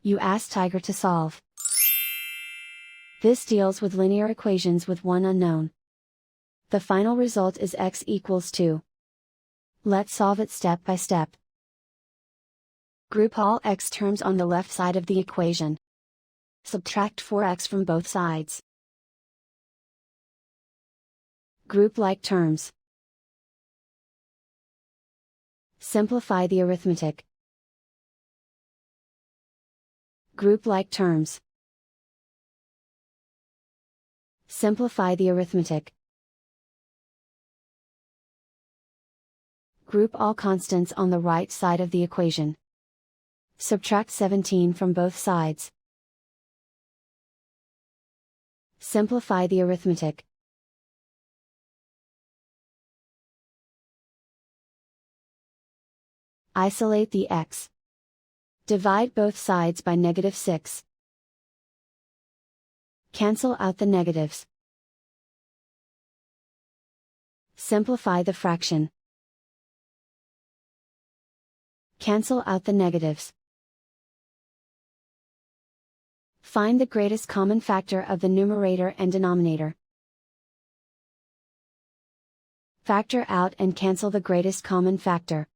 You ask Tiger to solve. This deals with linear equations with one unknown. The final result is x equals 2. Let's solve it step by step. Group all x terms on the left side of the equation. Subtract 4x from both sides. Group like terms. Simplify the arithmetic. Group like terms. Simplify the arithmetic. Group all constants on the right side of the equation. Subtract 17 from both sides. Simplify the arithmetic. Isolate the x. Divide both sides by -6. Cancel out the negatives. Simplify the fraction. Cancel out the negatives. Find the greatest common factor of the numerator and denominator. Factor out and cancel the greatest common factor.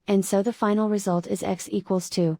And so the final result is x equals 2.